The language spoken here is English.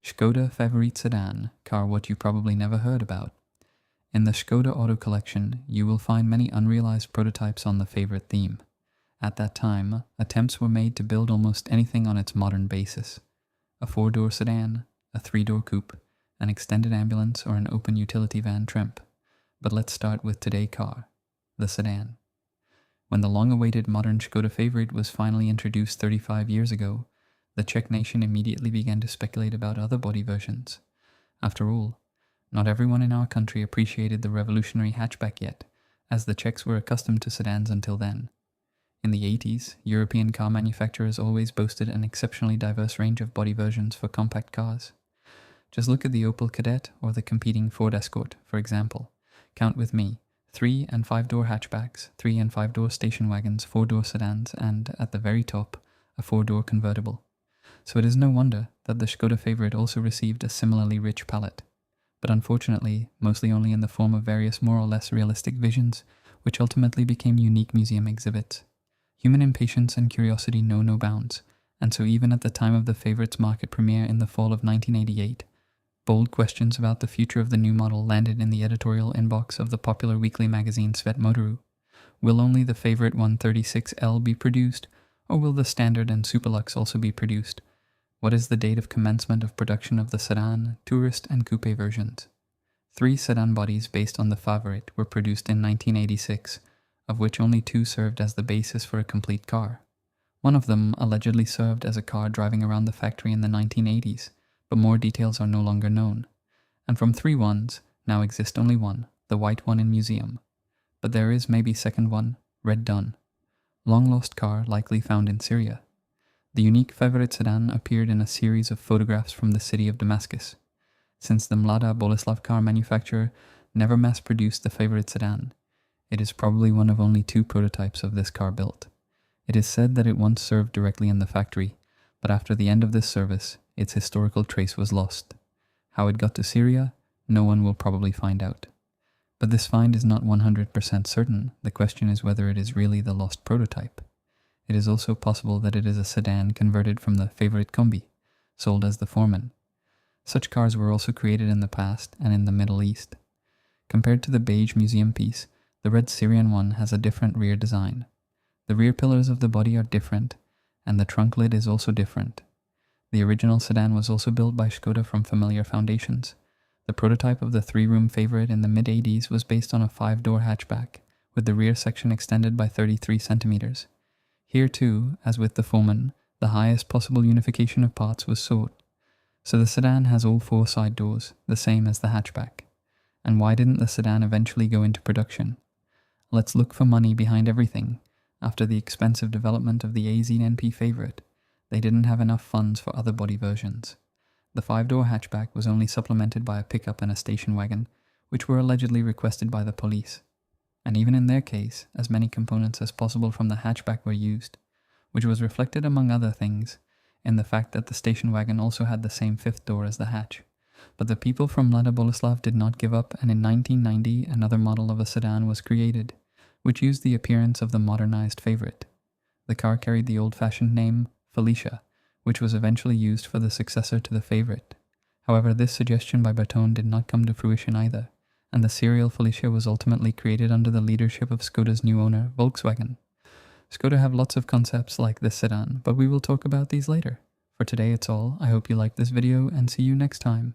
Škoda Favorit Sedan, car what you probably never heard about. In the Škoda Auto collection, you will find many unrealized prototypes on the favorite theme. At that time, attempts were made to build almost anything on its modern basis. A 4-door sedan, a 3-door coupe, an extended ambulance or an open utility van trim. But let's start with today's car, the sedan. When the long-awaited modern Škoda Favorit was finally introduced 35 years ago, the Czech nation immediately began to speculate about other body versions. After all, not everyone in our country appreciated the revolutionary hatchback yet, as the Czechs were accustomed to sedans until then. In the 80s, European car manufacturers always boasted an exceptionally diverse range of body versions for compact cars. Just look at the Opel Kadett or the competing Ford Escort, for example. Count with me, 3- and 5-door hatchbacks, 3- and 5-door station wagons, 4-door sedans, and, at the very top, a 4-door convertible. So it is no wonder that the Škoda Favorit also received a similarly rich palette. But unfortunately, mostly only in the form of various more or less realistic visions, which ultimately became unique museum exhibits. Human impatience and curiosity know no bounds, and so even at the time of the Favorit's market premiere in the fall of 1988, bold questions about the future of the new model landed in the editorial inbox of the popular weekly magazine Svet Motoru. Will only the Favorit 136L be produced, or will the Standard and Superlux also be produced? What is the date of commencement of production of the sedan, tourist, and coupe versions? 3 sedan bodies based on the Favorit were produced in 1986, of which only 2 served as the basis for a complete car. One of them allegedly served as a car driving around the factory in the 1980s, but more details are no longer known. And from 3 ones, now exist only one, the white one in museum. But there is maybe second one, red done. Long lost car likely found in Syria. The unique Favorit sedan appeared in a series of photographs from the city of Damascus. Since the Mlada Boleslav car manufacturer never mass-produced the Favorit sedan, it is probably one of only 2 prototypes of this car built. It is said that it once served directly in the factory, but after the end of this service, its historical trace was lost. How it got to Syria, no one will probably find out. But this find is not 100% certain. The question is whether it is really the lost prototype. It is also possible that it is a sedan converted from the Favorit Combi, sold as the Foreman. Such cars were also created in the past and in the Middle East. Compared to the beige museum piece, the red Syrian one has a different rear design. The rear pillars of the body are different, and the trunk lid is also different. The original sedan was also built by Škoda from familiar foundations. The prototype of the 3-room Favorit in the mid-80s was based on a 5-door hatchback, with the rear section extended by 33 centimeters. Here too, as with the Foreman, the highest possible unification of parts was sought. So the sedan has all 4 side doors, the same as the hatchback. And why didn't the sedan eventually go into production? Let's look for money behind everything. After the expensive development of the AZNP Favorit, they didn't have enough funds for other body versions. The 5-door hatchback was only supplemented by a pickup and a station wagon, which were allegedly requested by the police. And even in their case, as many components as possible from the hatchback were used, which was reflected among other things in the fact that the station wagon also had the same 5th door as the hatch. But the people from Mlada Boleslav did not give up, and in 1990 another model of a sedan was created, which used the appearance of the modernized Favorit. The car carried the old-fashioned name Felicia, which was eventually used for the successor to the Favorit. However, this suggestion by Bertone did not come to fruition either, and the serial Felicia was ultimately created under the leadership of Škoda's new owner, Volkswagen. Škoda have lots of concepts like this sedan, but we will talk about these later. For today it's all. I hope you liked this video and see you next time.